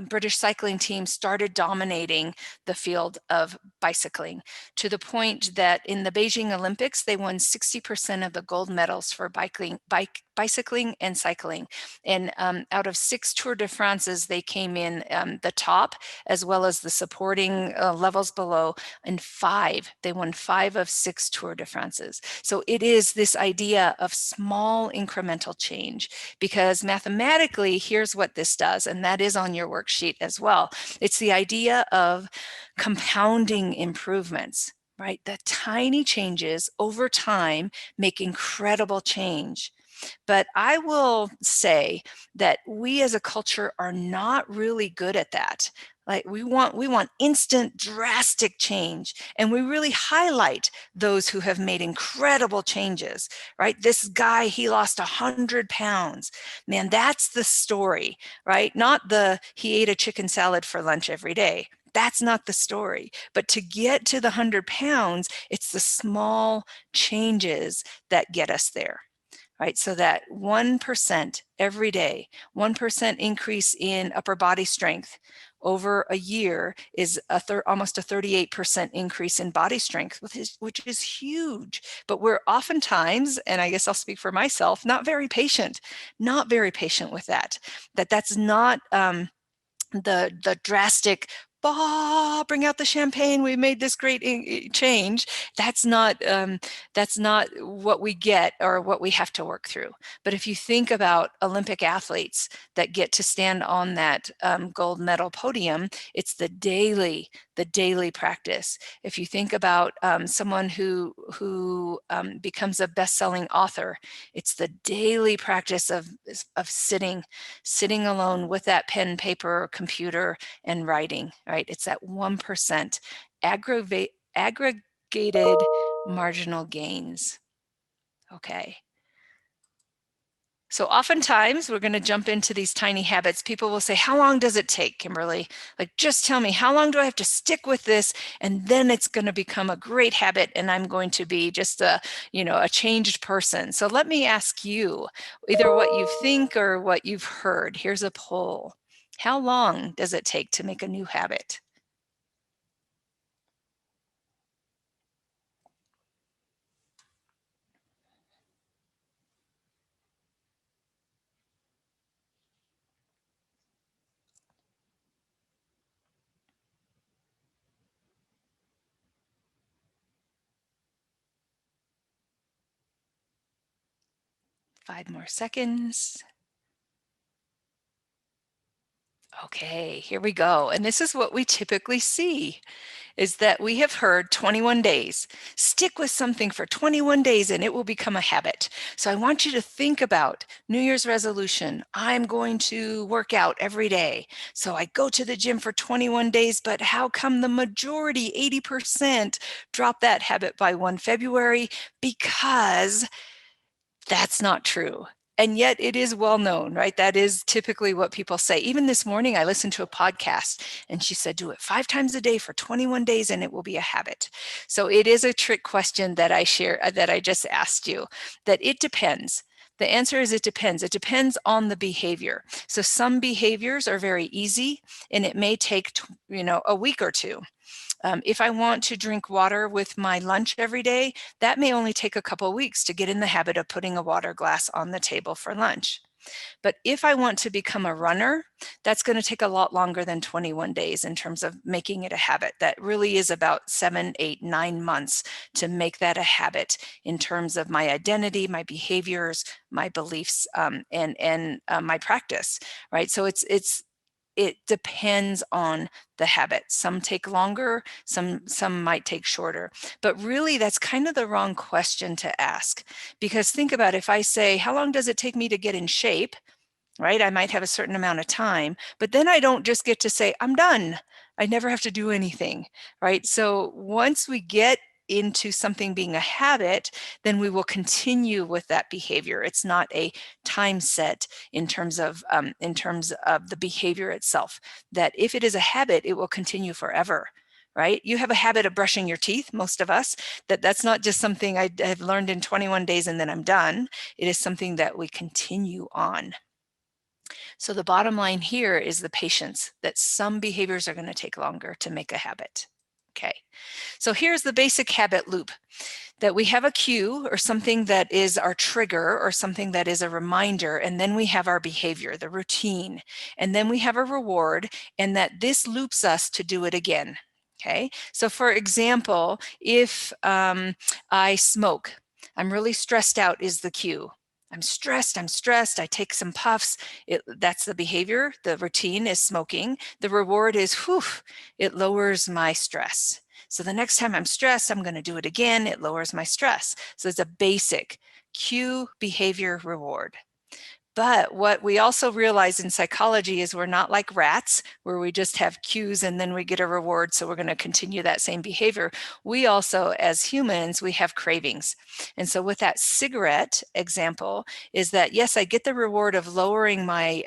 British cycling team started dominating the field of bicycling, to the point that in the Beijing Olympics, they won 60% of the gold medals for bicycling and cycling. And out of 6 Tour de France's, they came in the top, as well as the supporting levels below, and 5. They won 5 of 6 Tour de France's. So it is this idea of small incremental change, because mathematically, here's what this does, and that is on your worksheet as well. It's the idea of compounding improvements, right? The tiny changes over time make incredible change. But I will say that we as a culture are not really good at that. Like we want instant drastic change, and we really highlight those who have made incredible changes, right? This guy, he lost 100 pounds. Man, that's the story, right? Not the he ate a chicken salad for lunch every day. That's not the story. But to get to the 100 pounds, it's the small changes that get us there. Right, so that 1% every day, 1% increase in upper body strength over a year is almost a 38% increase in body strength, which is huge. But we're oftentimes, and I guess I'll speak for myself, not very patient with that. That's not the drastic, bring out the champagne, we made this great change. That's not what we get or what we have to work through. But if you think about Olympic athletes that get to stand on that gold medal podium, it's the daily practice. If you think about someone who becomes a best-selling author, it's the daily practice of sitting alone with that pen, paper, computer, and writing, right? It's that 1% aggregated marginal gains. Okay. So oftentimes we're going to jump into these tiny habits. People will say, how long does it take, Kimberly? Like, just tell me, how long do I have to stick with this? And then it's going to become a great habit and I'm going to be just a changed person. So let me ask you either what you think or what you've heard. Here's a poll. How long does it take to make a new habit? Five more seconds. Okay, here we go. And this is what we typically see, is that we have heard 21 days. Stick with something for 21 days and it will become a habit. So I want you to think about New Year's resolution. I'm going to work out every day. So I go to the gym for 21 days, but how come the majority, 80%, drop that habit by 1 February? Because that's not true. And yet it is well known, right? That is typically what people say. Even this morning, I listened to a podcast and she said, do it 5 times a day for 21 days and it will be a habit. So it is a trick question that I just asked you, that it depends. The answer is it depends. It depends on the behavior. So some behaviors are very easy and it may take, a week or two. If I want to drink water with my lunch every day, that may only take a couple of weeks to get in the habit of putting a water glass on the table for lunch. But if I want to become a runner, that's going to take a lot longer than 21 days in terms of making it a habit. That really is about 7, 8, 9 months to make that a habit in terms of my identity, my behaviors, my beliefs, and my practice, right? So it depends on the habit. Some take longer, some might take shorter. But really, that's kind of the wrong question to ask. Because think about, if I say, how long does it take me to get in shape? Right? I might have a certain amount of time, but then I don't just get to say, I'm done. I never have to do anything, right? So once we get into something being a habit, then we will continue with that behavior. It's not a time set in terms of the behavior itself. That if it is a habit, it will continue forever. Right? You have a habit of brushing your teeth, most of us. That's not just something I have learned in 21 days and then I'm done. It is something that we continue on. So the bottom line here is the patience, that some behaviors are going to take longer to make a habit. Okay, so here's the basic habit loop, that we have a cue or something that is our trigger or something that is a reminder, and then we have our behavior, the routine, and then we have a reward, and that this loops us to do it again. Okay, so for example, if I smoke, I'm really stressed out is the cue. I'm stressed, I take some puffs. That's the behavior. The routine is smoking. The reward is, whew, it lowers my stress. So the next time I'm stressed, I'm going to do it again. It lowers my stress. So it's a basic cue, behavior, reward. But what we also realize in psychology is we're not like rats where we just have cues and then we get a reward, so we're going to continue that same behavior. We also, as humans, we have cravings. And so with that cigarette example is that, yes, I get the reward of lowering my,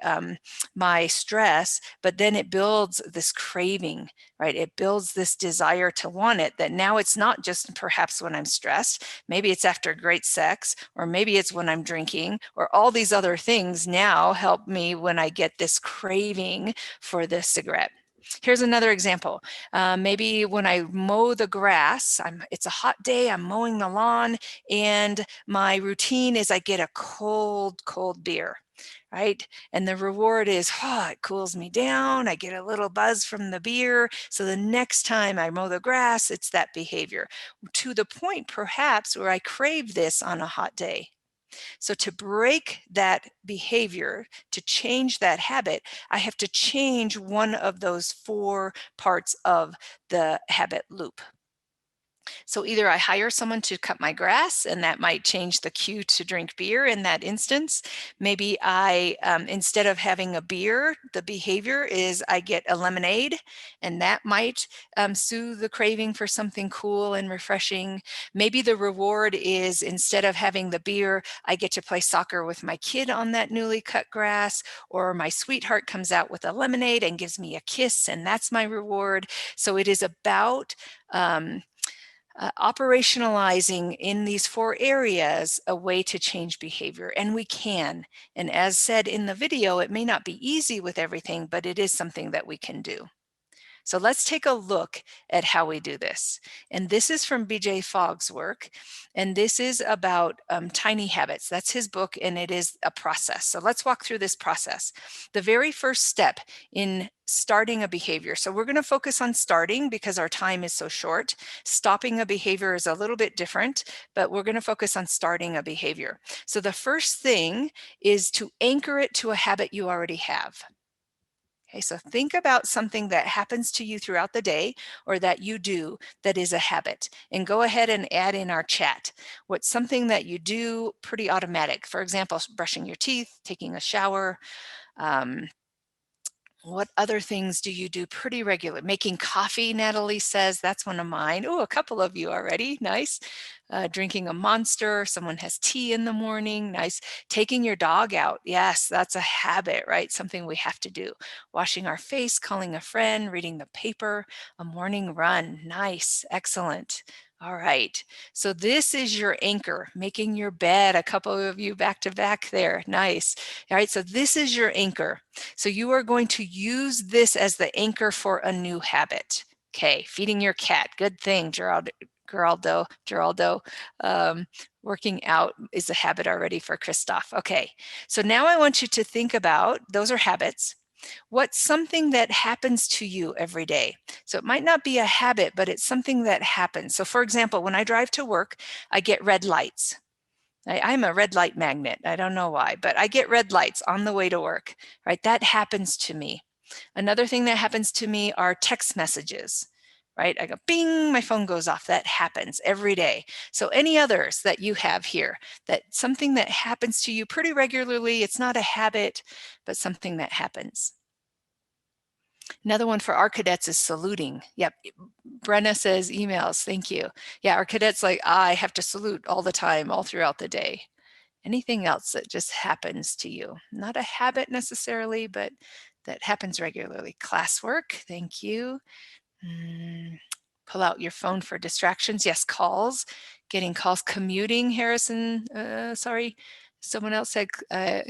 my stress, but then it builds this craving, right? It builds this desire to want it, that now it's not just perhaps when I'm stressed, maybe it's after great sex, or maybe it's when I'm drinking, or all these other things now help me when I get this craving for this cigarette. Here's another example. Maybe when I mow the grass, it's a hot day, I'm mowing the lawn, and my routine is I get a cold beer, right? And the reward is, oh, it cools me down. I get a little buzz from the beer. So the next time I mow the grass, it's that behavior, to the point perhaps where I crave this on a hot day. So to break that behavior, to change that habit, I have to change one of those 4 parts of the habit loop. So either I hire someone to cut my grass, and that might change the cue to drink beer in that instance. Maybe I, instead of having a beer, the behavior is I get a lemonade, and that might soothe the craving for something cool and refreshing. Maybe the reward is instead of having the beer, I get to play soccer with my kid on that newly cut grass, or my sweetheart comes out with a lemonade and gives me a kiss, and that's my reward. So it is about operationalizing in these 4 areas a way to change behavior, and we can. And as said in the video, it may not be easy with everything, but it is something that we can do. So let's take a look at how we do this. And this is from BJ Fogg's work. And this is about tiny habits. That's his book, and it is a process. So let's walk through this process. The very first step in starting a behavior. So we're going to focus on starting because our time is so short. Stopping a behavior is a little bit different, but we're going to focus on starting a behavior. So the first thing is to anchor it to a habit you already have. Okay, so think about something that happens to you throughout the day or that you do that is a habit, and go ahead and add in our chat. What's something that you do pretty automatic? For example, brushing your teeth, taking a shower. What other things do you do pretty regular? Making coffee, Natalie says, that's one of mine. Oh, a couple of you already, nice. Drinking a Monster, someone has tea in the morning, nice. Taking your dog out, yes, that's a habit, right? Something we have to do. Washing our face, calling a friend, reading the paper, a morning run, nice, excellent. All right, so this is your anchor, making your bed, a couple of you back to back there, nice. All right, so this is your anchor. So you are going to use this as the anchor for a new habit. Okay, feeding your cat, good thing, Geraldo. Working out is a habit already for Christoph. Okay, so now I want you to think about, those are habits. What's something that happens to you every day? So it might not be a habit, but it's something that happens. So for example, when I drive to work, I get red lights. I'm a red light magnet. I don't know why, but I get red lights on the way to work, right? That happens to me. Another thing that happens to me are text messages, right? I go bing, my phone goes off. That happens every day. So any others that you have here, that something that happens to you pretty regularly, it's not a habit, but something that happens. Another one for our cadets is saluting. Yep. Brenna says emails. Thank you. Yeah, our cadets like, I have to salute all the time, all throughout the day. Anything else that just happens to you? Not a habit necessarily, but that happens regularly. Classwork. Thank you. Pull out your phone for distractions. Yes, calls. Getting calls. Commuting, Harrison. Sorry. Someone else said,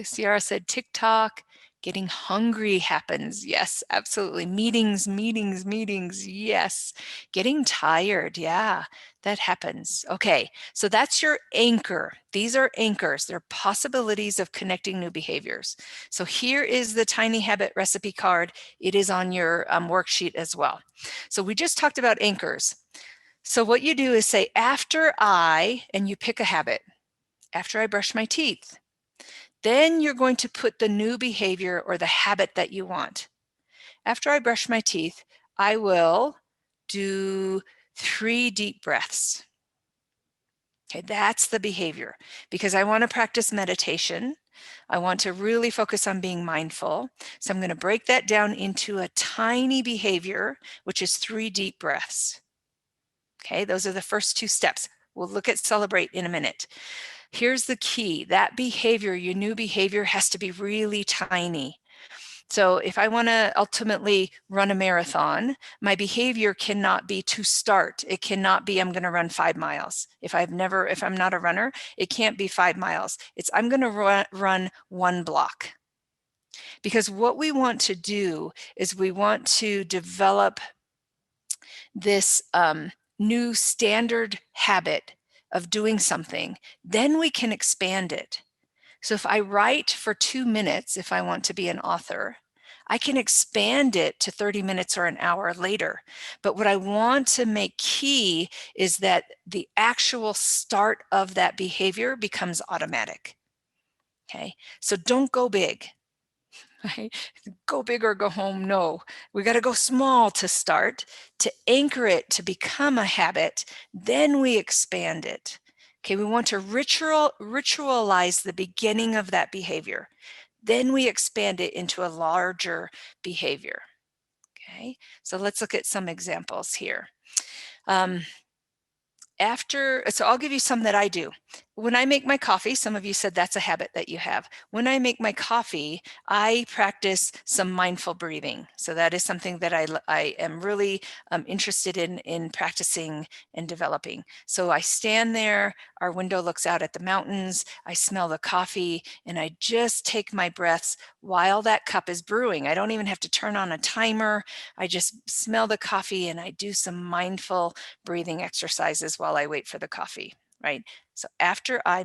Ciara said TikTok. Getting hungry happens. Yes, absolutely. Meetings. Yes. Getting tired. Yeah, that happens. Okay, so that's your anchor. These are anchors. They're possibilities of connecting new behaviors. So here is the tiny habit recipe card. It is on your worksheet as well. So we just talked about anchors. So what you do is say, after I, and you pick a habit, after I brush my teeth, then you're going to put the new behavior or the habit that you want. After I brush my teeth, I will do 3 deep breaths. Okay, that's the behavior, because I want to practice meditation. I want to really focus on being mindful. So I'm going to break that down into a tiny behavior, which is 3 deep breaths. Okay, those are the first 2 steps. We'll look at celebrate in a minute. Here's the key. That behavior, your new behavior, has to be really tiny. So if I want to ultimately run a marathon, my behavior cannot be to start. It cannot be I'm going to run 5 miles. If I'm not a runner, it can't be 5 miles. It's I'm going to run 1 block. Because what we want to do is we want to develop this new standard habit of doing something. Then we can expand it. So if I write for 2 minutes, if I want to be an author, I can expand it to 30 minutes or an hour later. But what I want to make key is that the actual start of that behavior becomes automatic. Okay, so don't go big. Right? Go big or go home. No, we got to go small to start, to anchor it, to become a habit. Then we expand it. Okay, we want to ritualize the beginning of that behavior. Then we expand it into a larger behavior. Okay, so let's look at some examples here. So I'll give you some that I do. When I make my coffee, some of you said that's a habit that you have. When I make my coffee, I practice some mindful breathing. So that is something that I am really interested in practicing and developing. So I stand there, our window looks out at the mountains, I smell the coffee, and I just take my breaths while that cup is brewing. I don't even have to turn on a timer. I just smell the coffee and I do some mindful breathing exercises while I wait for the coffee, right? So after I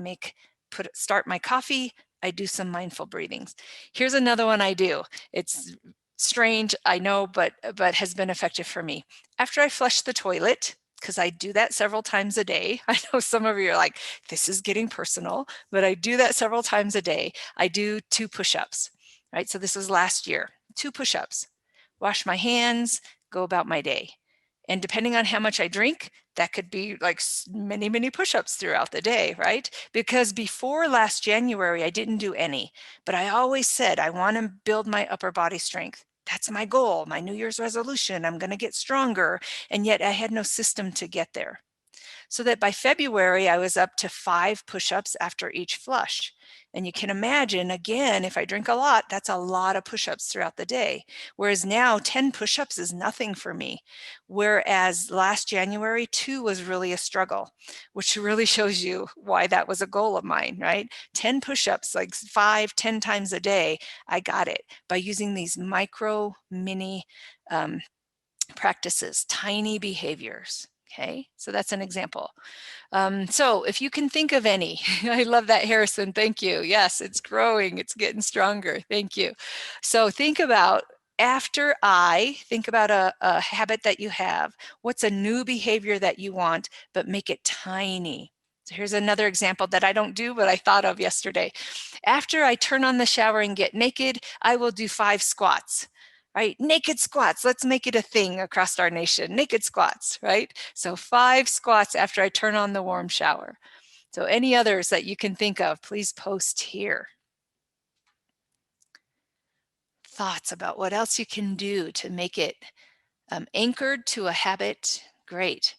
start my coffee, I do some mindful breathings. Here's another one I do. It's strange, I know, but has been effective for me. After I flush the toilet, because I do that several times a day. I know some of you are like, this is getting personal, but I do that several times a day. I do 2 push-ups, right? So this was last year, 2 push-ups. Wash my hands, go about my day. And depending on how much I drink, that could be like many, many push-ups throughout the day, right? Because before last January, I didn't do any, but I always said, I want to build my upper body strength. That's my goal, my New Year's resolution. I'm going to get stronger. And yet I had no system to get there. So that by February, I was up to 5 push-ups after each flush. And you can imagine, again, if I drink a lot, that's a lot of push-ups throughout the day. Whereas now 10 push-ups is nothing for me. Whereas last January, 2 was really a struggle, which really shows you why that was a goal of mine, right? 10 push-ups, like 5, 10 times a day, I got it by using these micro, mini practices, tiny behaviors. Okay, so that's an example. So if you can think of any, I love that, Harrison, thank you. Yes, it's growing, it's getting stronger, thank you. So think about, after think about a habit that you have, what's a new behavior that you want, but make it tiny. So here's another example that I don't do, but I thought of yesterday. After I turn on the shower and get naked, I will do 5 squats. Right? Naked squats. Let's make it a thing across our nation. Naked squats, right? So 5 squats after I turn on the warm shower. So any others that you can think of, please post here. Thoughts about what else you can do to make it anchored to a habit? Great.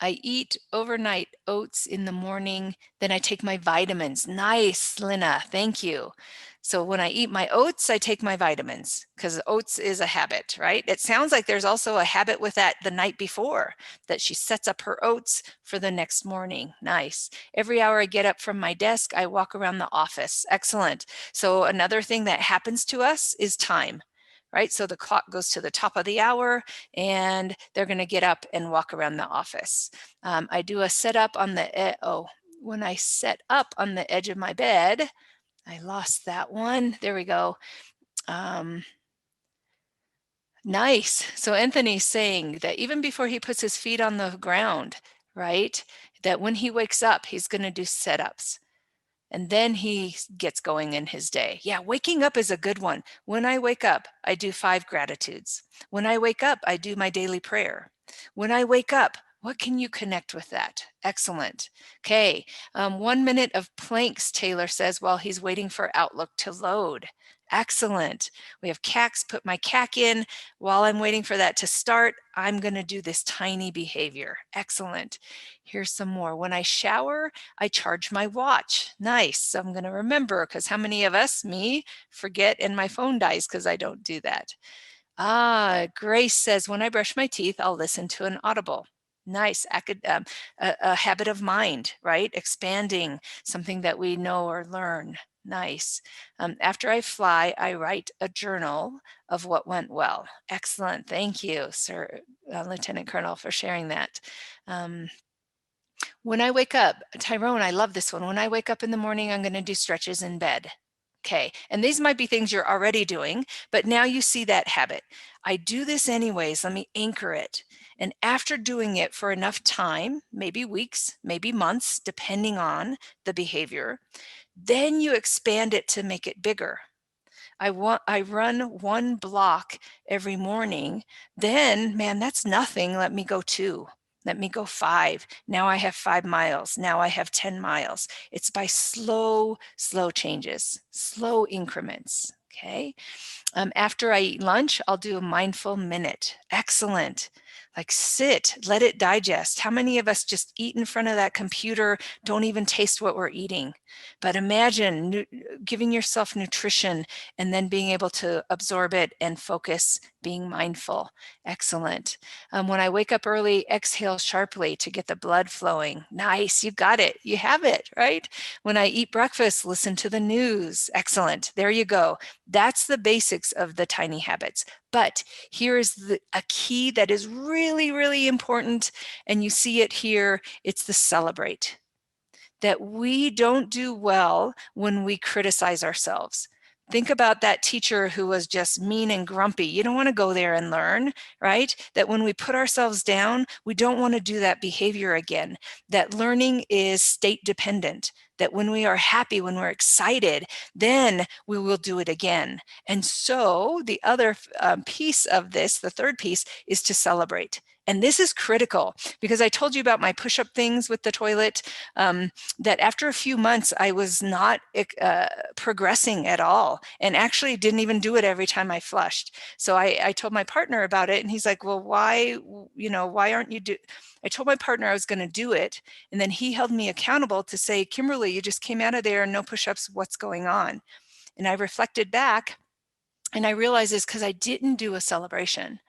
I eat overnight oats in the morning, then I take my vitamins. Nice, Lina, thank you. So when I eat my oats, I take my vitamins because oats is a habit, right? It sounds like there's also a habit with that the night before, that she sets up her oats for the next morning. Nice. Every hour I get up from my desk, I walk around the office. Excellent. So another thing that happens to us is time. Right? So the clock goes to the top of the hour and they're going to get up and walk around the office. I do a setup on when I set up on the edge of my bed, I lost that one. There we go. Nice. So Anthony's saying that even before he puts his feet on the ground, right, that when he wakes up, he's going to do setups. And then he gets going in his day. Yeah, waking up is a good one. When I wake up, I do 5 gratitudes. When I wake up, I do my daily prayer. When I wake up, What can you connect with that? Excellent. Okay, 1 minute of planks, Taylor says, while he's waiting for Outlook to load. Excellent. We have CACs, put my CAC in. While I'm waiting for that to start, I'm going to do this tiny behavior. Excellent. Here's some more. When I shower, I charge my watch. Nice. So I'm going to remember, because how many of us, me, forget and my phone dies because I don't do that. Grace says, when I brush my teeth, I'll listen to an audible. Nice. A habit of mind, right? Expanding something that we know or learn. Nice. After I fly, I write a journal of what went well. Excellent. Thank you, Sir Lieutenant Colonel, for sharing that. When I wake up, Tyrone, I love this one. When I wake up in the morning, I'm going to do stretches in bed. Okay, and these might be things you're already doing, but now you see that habit. I do this anyways, let me anchor it. And after doing it for enough time, maybe weeks, maybe months, depending on the behavior, then you expand it to make it bigger. I run 1 block every morning, then man, that's nothing. Let me go 2. Let me go 5. Now I have 5 miles. Now I have 10 miles. It's by slow changes, slow increments. Okay. After I eat lunch, I'll do a mindful minute. Excellent. Like sit, let it digest. How many of us just eat in front of that computer, don't even taste what we're eating? But imagine giving yourself nutrition and then being able to absorb it and focus, being mindful. Excellent. When I wake up early, exhale sharply to get the blood flowing. Nice, you got it. You have it, right? When I eat breakfast, listen to the news. Excellent. There you go. That's the basics of the tiny habits. But here is a key that is really, really important, and you see it here. It's the celebrate. That we don't do well when we criticize ourselves. Think about that teacher who was just mean and grumpy. You don't want to go there and learn, right? That when we put ourselves down, we don't want to do that behavior again. That learning is state dependent. That when we are happy, when we're excited, then we will do it again. And so the other piece of this, the third piece, is to celebrate. And this is critical because I told you about my push-up things with the toilet, that after a few months, I was not progressing at all and actually didn't even do it every time I flushed. So I told my partner about it and he's like, well, why aren't you I told my partner I was going to do it. And then he held me accountable to say, Kimberly, you just came out of there and no push-ups. What's going on? And I reflected back and I realized it's because I didn't do a celebration.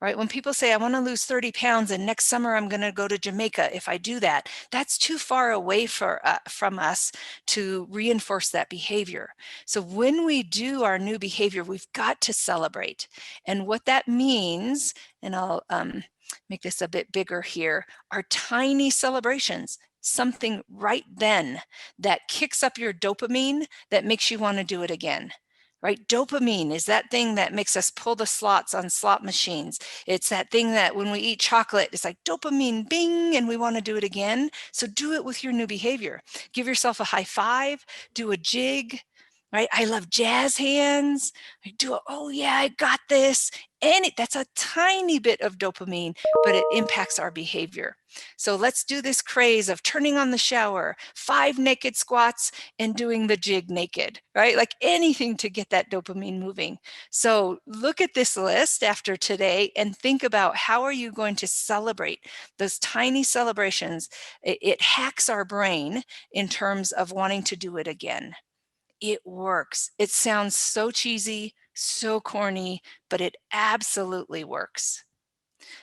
Right? When people say, I want to lose 30 pounds and next summer I'm going to go to Jamaica, if I do that, that's too far away from us to reinforce that behavior. So when we do our new behavior, we've got to celebrate. And what that means, and I'll make this a bit bigger here, are tiny celebrations. Something right then that kicks up your dopamine that makes you want to do it again. Right? Dopamine is that thing that makes us pull the slots on slot machines. It's that thing that when we eat chocolate, it's like dopamine, bing, and we want to do it again. So do it with your new behavior. Give yourself a high five, do a jig, right? I love jazz hands. I do oh yeah, I got this. And that's a tiny bit of dopamine, but it impacts our behavior. So let's do this craze of turning on the shower, 5 naked squats and doing the jig naked, right? Like anything to get that dopamine moving. So look at this list after today and think about how are you going to celebrate those tiny celebrations. It hacks our brain in terms of wanting to do it again. It works. It sounds so cheesy, so corny, but it absolutely works.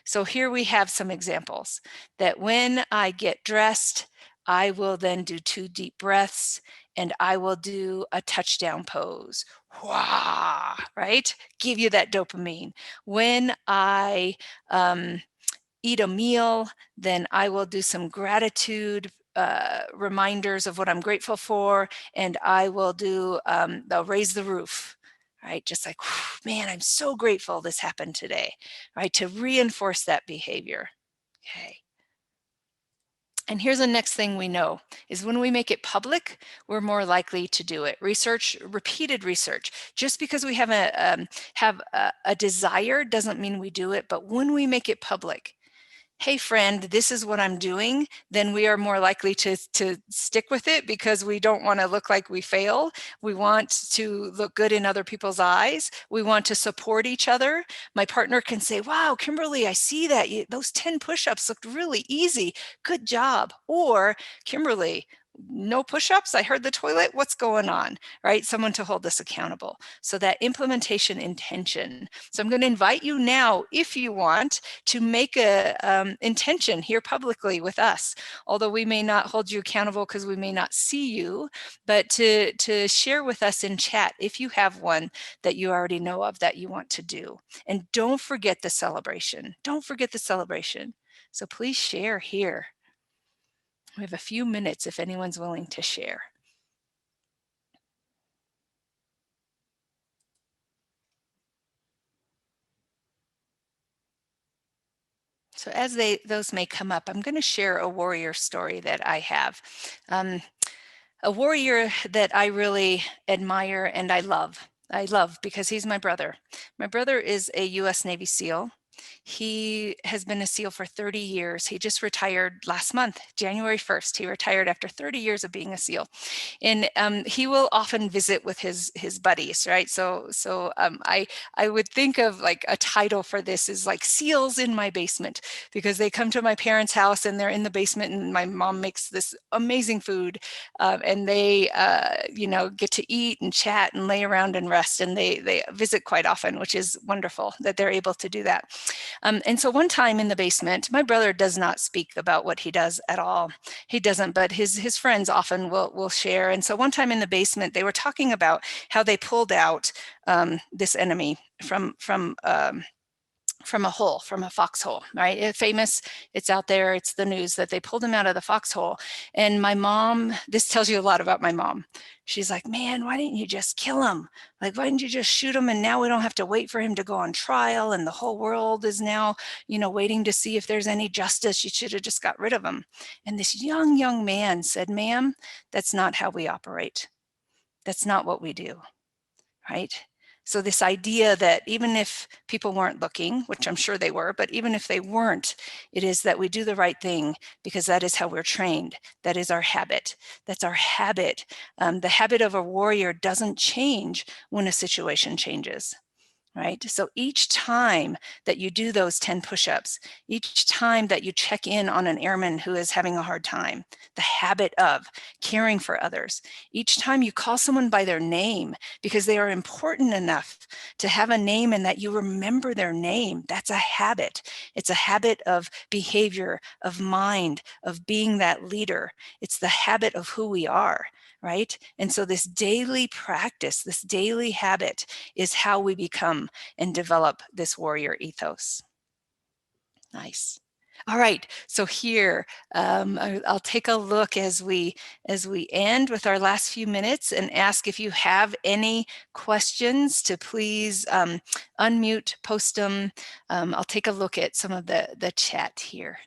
So here we have some examples that when I get dressed, I will then do 2 deep breaths and I will do a touchdown pose. Wah, right? Give you that dopamine. When I eat a meal, then I will do some gratitude reminders of what I'm grateful for, and I will do, they'll raise the roof, right? Just like, man, I'm so grateful this happened today, right? To reinforce that behavior. Okay. And here's the next thing we know is when we make it public, we're more likely to do it. Repeated research, just because we have a desire doesn't mean we do it, but when we make it public, hey friend, this is what I'm doing, then we are more likely to stick with it, because we don't want to look like we fail. We want to look good in other people's eyes. We want to support each other. My partner can say, wow, Kimberly, I see that those 10 push-ups looked really easy. Good job. Or, Kimberly, no push-ups? I heard the toilet. What's going on? Right? Someone to hold us accountable. So that implementation intention. So I'm going to invite you now, if you want, to make a intention here publicly with us. Although we may not hold you accountable because we may not see you, but to share with us in chat if you have one that you already know of that you want to do. And don't forget the celebration. Don't forget the celebration. So please share here. We have a few minutes if anyone's willing to share. So as those may come up, I'm going to share a warrior story that I have. A warrior that I really admire and I love. I love because he's my brother. My brother is a U.S. Navy SEAL. He has been a SEAL for 30 years. He just retired last month, January 1st. He retired after 30 years of being a SEAL. And he will often visit with his buddies, right? So I would think of like a title for this is like SEALs in my basement, because they come to my parents' house and they're in the basement, and my mom makes this amazing food, and they get to eat and chat and lay around and rest, and they visit quite often, which is wonderful that they're able to do that. And so one time in the basement, my brother does not speak about what he does at all. He doesn't, but his friends often will share. And so one time in the basement, they were talking about how they pulled out this enemy from a hole, from a foxhole, right? It's out there, it's the news that they pulled him out of the foxhole. And my mom, this tells you a lot about my mom. She's like, man, why didn't you just kill him? Like, why didn't you just shoot him? And now we don't have to wait for him to go on trial. And the whole world is now, waiting to see if there's any justice. You should have just got rid of him. And this young man said, ma'am, that's not how we operate. That's not what we do, right? So this idea that even if people weren't looking, which I'm sure they were, but even if they weren't, it is that we do the right thing because that is how we're trained. That is our habit. That's our habit. The habit of a warrior doesn't change when a situation changes. Right? So each time that you do those 10 push-ups, each time that you check in on an airman who is having a hard time, the habit of caring for others, each time you call someone by their name because they are important enough to have a name and that you remember their name, that's a habit. It's a habit of behavior, of mind, of being that leader. It's the habit of who we are. Right? And so this daily practice, this daily habit is how we become and develop this warrior ethos. Nice. All right, so here, I'll take a look as we end with our last few minutes and ask if you have any questions to please unmute, post them. I'll take a look at some of the chat here.